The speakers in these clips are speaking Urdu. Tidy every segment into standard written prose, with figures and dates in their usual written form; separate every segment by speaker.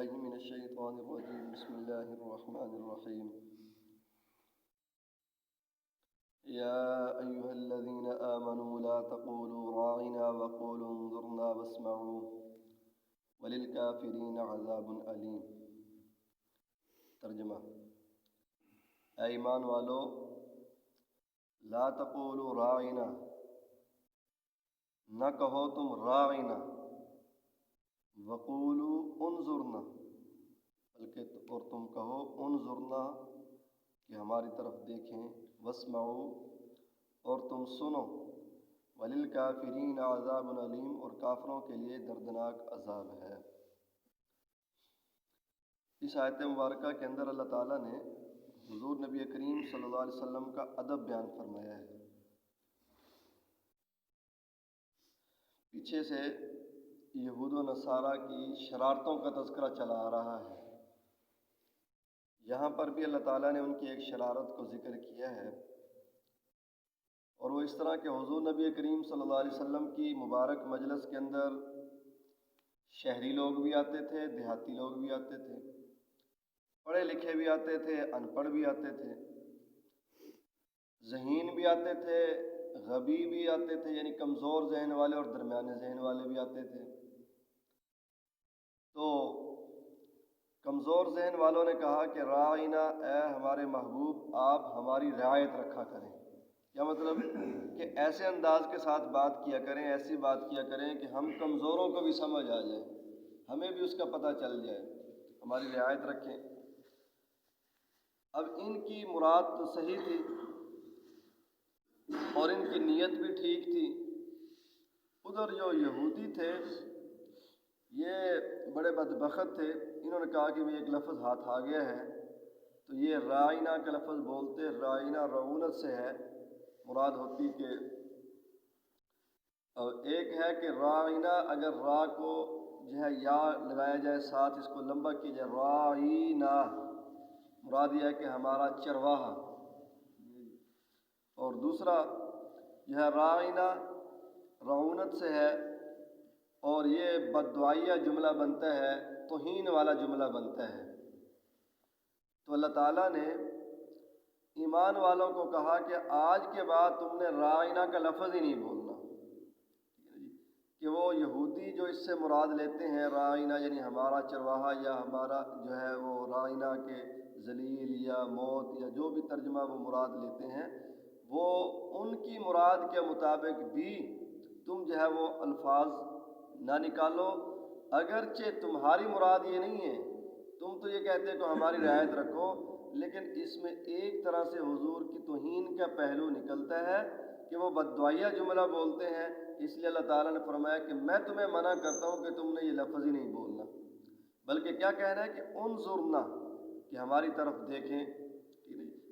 Speaker 1: بالله من الشيطان الرجيم بسم الله الرحمن الرحيم يا أيها الذين آمنوا لا تقولوا راعنا وقولوا انظرنا واسمعوا وللكافرين عذاب أليم۔ ترجمہ: اے ایمان والو، لا تقولوا راعنا، نہ کہو تم راعنا، وقولوا انظرنا، بلکہ اور تم کہو انظرنا کہ ہماری طرف دیکھیں، واسمعوا اور تم سنو، وللکافرین عذاب علیم اور کافروں کے لیے دردناک عذاب ہے۔ اس آیت مبارکہ کے اندر اللہ تعالیٰ نے حضور نبی کریم صلی اللہ علیہ وسلم کا ادب بیان فرمایا ہے۔ پیچھے سے یہود و نصارہ کی شرارتوں کا تذکرہ چلا آ رہا ہے، یہاں پر بھی اللہ تعالیٰ نے ان کی ایک شرارت کو ذکر کیا ہے، اور وہ اس طرح کہ حضور نبی کریم صلی اللہ علیہ وسلم کی مبارک مجلس کے اندر شہری لوگ بھی آتے تھے، دیہاتی لوگ بھی آتے تھے، پڑھے لکھے بھی آتے تھے، ان پڑھ بھی آتے تھے، ذہین بھی آتے تھے، غبی بھی آتے تھے، یعنی کمزور ذہن والے اور درمیانے ذہن والے بھی آتے تھے۔ تو کمزور ذہن والوں نے کہا کہ راعنا، اے ہمارے محبوب آپ ہماری رعایت رکھا کریں۔ کیا مطلب؟ کہ ایسے انداز کے ساتھ بات کیا کریں، ایسی بات کیا کریں کہ ہم کمزوروں کو بھی سمجھ آ جائے، ہمیں بھی اس کا پتہ چل جائے، ہماری رعایت رکھیں۔ اب ان کی مراد تو صحیح تھی اور ان کی نیت بھی ٹھیک تھی۔ ادھر جو یہودی تھے یہ بڑے بدبخت تھے، انہوں نے کہا کہ یہ ایک لفظ ہاتھ آ گیا ہے، تو یہ رائنا کا لفظ بولتے، رائنا رعونت سے ہے، مراد ہوتی کہ ایک ہے کہ رائنا اگر را کو جو ہے یا لگایا جائے ساتھ اس کو لمبا کیا جائے، رائنا مراد یہ ہے کہ ہمارا چرواہا، اور دوسرا جو ہے رائنا رعونت سے ہے، اور یہ بددعائیہ جملہ بنتا ہے، توہین والا جملہ بنتا ہے۔ تو اللہ تعالیٰ نے ایمان والوں کو کہا کہ آج کے بعد تم نے رائنا کا لفظ ہی نہیں بولنا، کہ وہ یہودی جو اس سے مراد لیتے ہیں رائنا یعنی ہمارا چرواہا، یا ہمارا جو ہے وہ رائنا کے ذلیل یا موت یا جو بھی ترجمہ وہ مراد لیتے ہیں، وہ ان کی مراد کے مطابق بھی تم جو ہے وہ الفاظ نہ نکالو، اگرچہ تمہاری مراد یہ نہیں ہے، تم تو یہ کہتے کہ ہماری رعایت رکھو، لیکن اس میں ایک طرح سے حضور کی توہین کا پہلو نکلتا ہے کہ وہ بددعائیہ جملہ بولتے ہیں، اس لیے اللہ تعالیٰ نے فرمایا کہ میں تمہیں منع کرتا ہوں کہ تم نے یہ لفظ ہی نہیں بولنا، بلکہ کیا کہنا ہے کہ انظرنا، کہ ہماری طرف دیکھیں،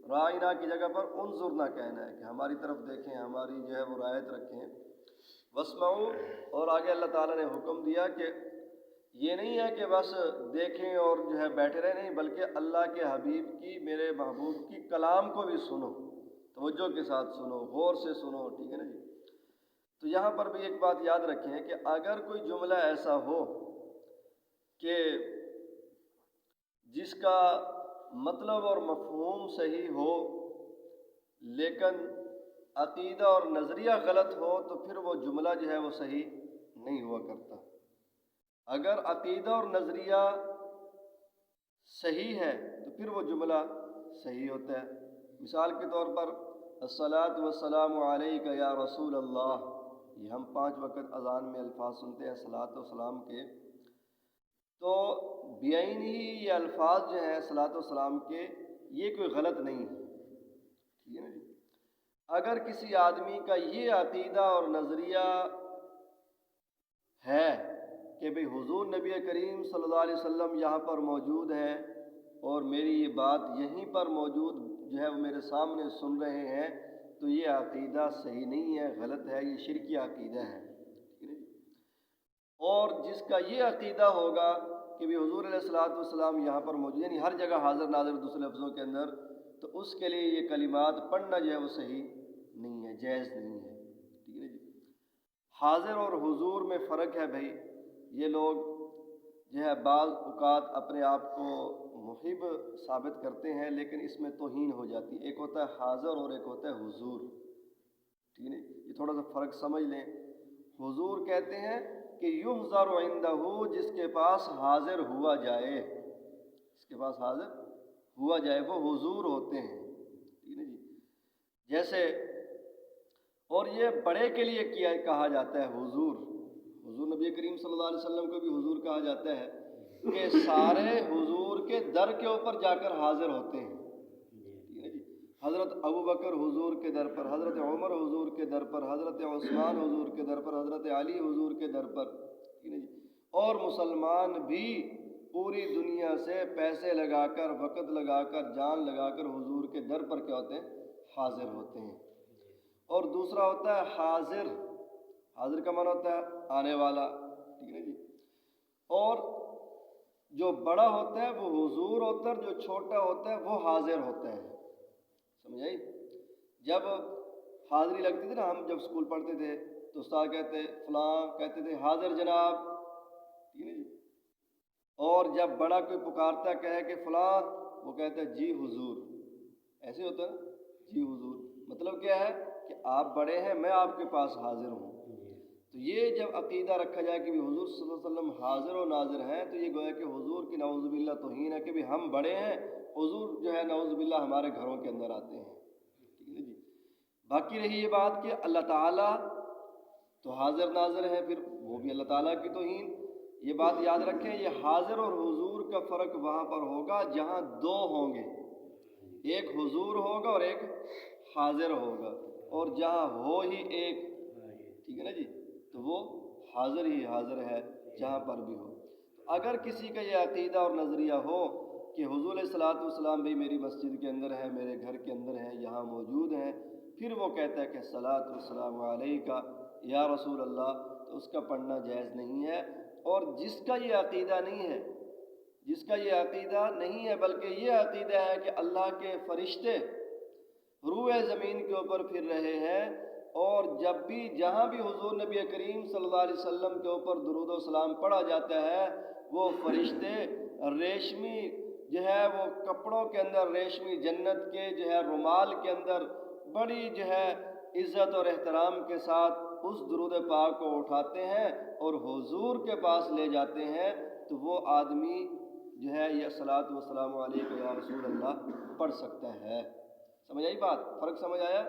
Speaker 1: رائنا کی جگہ پر انظرنا کہنا ہے کہ ہماری طرف دیکھیں، ہماری جو ہے وہ رعایت رکھیں۔ واسمعوا، اور آگے اللہ تعالیٰ نے حکم دیا کہ یہ نہیں ہے کہ بس دیکھیں اور جو ہے بیٹھے رہیں، نہیں، بلکہ اللہ کے حبیب کی، میرے محبوب کی کلام کو بھی سنو، توجہ کے ساتھ سنو، غور سے سنو، ٹھیک ہے نا جی۔ تو یہاں پر بھی ایک بات یاد رکھیں کہ اگر کوئی جملہ ایسا ہو کہ جس کا مطلب اور مفہوم صحیح ہو لیکن عقیدہ اور نظریہ غلط ہو، تو پھر وہ جملہ جو ہے وہ صحیح نہیں ہوا کرتا۔ اگر عقیدہ اور نظریہ صحیح ہے تو پھر وہ جملہ صحیح ہوتا ہے۔ مثال کے طور پر الصلاۃ والسلام علیک یا رسول اللہ، یہ ہم 5 وقت اذان میں الفاظ سنتے ہیں صلاۃ و سلام کے، تو بعین ہی یہ الفاظ جو ہیں صلاۃ و سلام کے، یہ کوئی غلط نہیں ہے، ٹھیک ہے نا جی۔ اگر کسی آدمی کا یہ عقیدہ اور نظریہ ہے کہ بھئی حضور نبی کریم صلی اللہ علیہ وسلم یہاں پر موجود ہیں اور میری یہ بات یہیں پر موجود جو ہے وہ میرے سامنے سن رہے ہیں، تو یہ عقیدہ صحیح نہیں ہے، غلط ہے، یہ شرکی عقیدہ ہے۔ اور جس کا یہ عقیدہ ہوگا کہ بھی حضور علیہ الصلوۃ والسلام یہاں پر موجود، یعنی ہر جگہ حاضر ناظر دوسرے لفظوں کے اندر، تو اس کے لیے یہ کلمات پڑھنا جو ہے وہ صحیح نہیں ہے، جائز نہیں ہے، ٹھیک ہے جی۔ حاضر اور حضور میں فرق ہے بھائی، یہ لوگ جو ہے بعض اوقات اپنے آپ کو محب ثابت کرتے ہیں، لیکن اس میں توہین ہو جاتی ہے۔ ایک ہوتا ہے حاضر اور ایک ہوتا ہے حضور، ٹھیک ہے، یہ تھوڑا سا فرق سمجھ لیں۔ حضور کہتے ہیں کہ یحضر عندہ، جس کے پاس حاضر ہوا جائے، جس کے پاس حاضر ہوا جائے وہ حضور ہوتے ہیں، ٹھیک ہے جی۔ جیسے اور یہ بڑے کے لیے کہا جاتا ہے حضور نبی کریم صلی اللہ علیہ وسلم کو بھی حضور کہا جاتا ہے کہ سارے حضور کے در کے اوپر جا کر حاضر ہوتے ہیں، ٹھیک ہے جی۔ حضرت ابوبکر حضور کے در پر، حضرت عمر حضور کے در پر، حضرت عثمان حضور کے در پر، حضرت علی حضور کے در پر، ٹھیک ہے جی۔ اور مسلمان بھی پوری دنیا سے پیسے لگا کر، وقت لگا کر، جان لگا کر حضور کے در پر کیا ہوتے ہیں؟ حاضر ہوتے ہیں۔ اور دوسرا ہوتا ہے حاضر، حاضر کا معنی ہوتا ہے آنے والا، ٹھیک ہے جی۔ اور جو بڑا ہوتا ہے وہ حضور ہوتا ہے، جو چھوٹا ہوتا ہے وہ حاضر ہوتا ہے، سمجھ آئی؟ جب حاضری لگتی تھی نا، ہم جب اسکول پڑھتے تھے تو استاد کہتے فلاں، کہتے تھے حاضر جناب، ٹھیک ہے جی۔ اور جب بڑا کوئی پکارتا کہے کہ فلاں، وہ کہتا ہے جی حضور، ایسے ہوتا ہے جی حضور، مطلب کیا ہے کہ آپ بڑے ہیں، میں آپ کے پاس حاضر ہوں۔ تو یہ جب عقیدہ رکھا جائے کہ حضور صلی اللہ علیہ وسلم حاضر و ناظر ہیں، تو یہ گویا کہ حضور کی نعوذ باللہ توہین ہے کہ بھی ہم بڑے ہیں، حضور جو ہے نعوذ باللہ ہمارے گھروں کے اندر آتے ہیں، ٹھیک ہے جی۔ باقی رہی یہ بات کہ اللہ تعالیٰ تو حاضر ناظر ہے، پھر وہ بھی اللہ تعالیٰ کی توہین۔ یہ بات یاد رکھیں، یہ حاضر اور حضور کا فرق وہاں پر ہوگا جہاں دو ہوں گے، ایک حضور ہوگا اور ایک حاضر ہوگا، اور جہاں ہو ہی ایک، ٹھیک ہے نا جی، تو وہ حاضر ہی حاضر ہے جہاں پر بھی ہو۔ اگر کسی کا یہ عقیدہ اور نظریہ ہو کہ حضور علیہ الصلوۃ والسلام بھی میری مسجد کے اندر ہے، میرے گھر کے اندر ہیں، یہاں موجود ہیں، پھر وہ کہتا ہے کہ الصلوۃ والسلام علیکہ یا رسول اللہ، تو اس کا پڑھنا جائز نہیں ہے۔ اور جس کا یہ عقیدہ نہیں ہے، جس کا یہ عقیدہ نہیں ہے بلکہ یہ عقیدہ ہے کہ اللہ کے فرشتے روئے زمین کے اوپر پھر رہے ہیں، اور جب بھی جہاں بھی حضور نبی کریم صلی اللہ علیہ وسلم کے اوپر درود و سلام پڑھا جاتا ہے، وہ فرشتے ریشمی جو ہے وہ کپڑوں کے اندر، ریشمی جنت کے جو ہے رومال کے اندر بڑی جو ہے عزت اور احترام کے ساتھ اس درود پاک کو اٹھاتے ہیں اور حضور کے پاس لے جاتے ہیں، تو وہ آدمی جو ہے یہ الصلوۃ والسلام علیکہ یا رسول اللہ پڑھ سکتا ہے۔ سمجھ آئی بات؟ فرق سمجھ آیا؟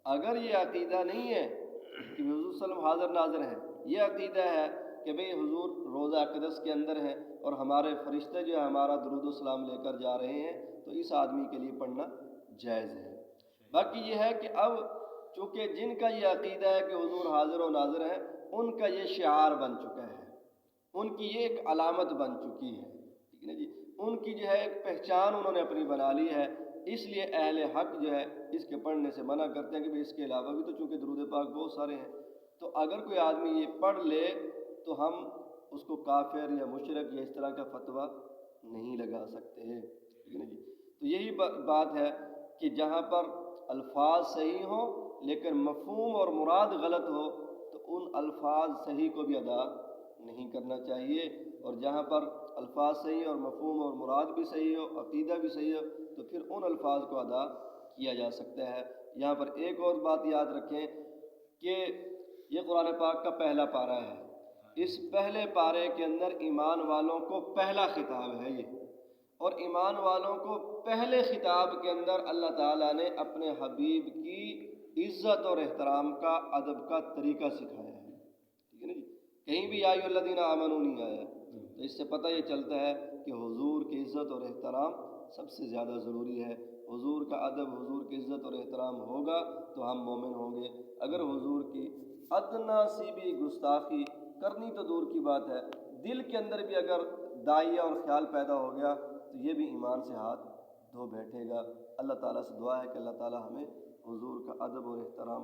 Speaker 1: اگر یہ عقیدہ نہیں ہے کہ حضور صلی اللہ علیہ وسلم حاضر ناظر ہیں، یہ عقیدہ ہے کہ بھئی حضور روضہ اقدس کے اندر ہیں اور ہمارے فرشتے جو ہے ہمارا درود و سلام لے کر جا رہے ہیں، تو اس آدمی کے لیے پڑھنا جائز ہے۔ باقی یہ ہے کہ اب چونکہ جن کا یہ عقیدہ ہے کہ حضور حاضر و ناظر ہیں، ان کا یہ شعار بن چکا ہے، ان کی یہ ایک علامت بن چکی ہے، ٹھیک ہے جی، ان کی جو ہے ایک پہچان انہوں نے اپنی بنا لی ہے۔ اس لیے اہل حق جو ہے اس کے پڑھنے سے منع کرتے ہیں کہ اس کے علاوہ بھی تو چونکہ درود پاک بہت سارے ہیں، تو اگر کوئی آدمی یہ پڑھ لے تو ہم اس کو کافر یا مشرک یا اس طرح کا فتویٰ نہیں لگا سکتے، ٹھیک ہے نا جی۔ تو یہی بات ہے کہ جہاں پر الفاظ صحیح ہوں لیکن مفہوم اور مراد غلط ہو، تو ان الفاظ صحیح کو بھی ادا نہیں کرنا چاہیے، اور جہاں پر الفاظ صحیح اور مفہوم اور مراد بھی صحیح ہو، عقیدہ بھی صحیح ہو، تو پھر ان الفاظ کو ادا کیا جا سکتا ہے۔ یہاں پر ایک اور بات یاد رکھیں کہ یہ قرآن پاک کا پہلا پارہ ہے، اس پہلے پارے کے اندر ایمان والوں کو پہلا خطاب ہے یہ، اور ایمان والوں کو پہلے خطاب کے اندر اللہ تعالیٰ نے اپنے حبیب کی عزت اور احترام کا، ادب کا طریقہ سکھایا ہے، ٹھیک ہے نا جی۔ کہیں بھی یا ایھا الذین آمنوا نہیں آیا، تو اس سے پتہ یہ چلتا ہے کہ حضور کی عزت اور احترام سب سے زیادہ ضروری ہے۔ حضور کا ادب، حضور کی عزت اور احترام ہوگا تو ہم مومن ہوں گے۔ اگر حضور کی ادنا سی بھی گستاخی کرنی تو دور کی بات ہے، دل کے اندر بھی اگر داعیہ اور خیال پیدا ہو گیا تو یہ بھی ایمان سے ہاتھ دھو بیٹھے گا۔ اللہ تعالیٰ سے دعا ہے کہ اللہ تعالیٰ ہمیں حضور کا ادب اور احترام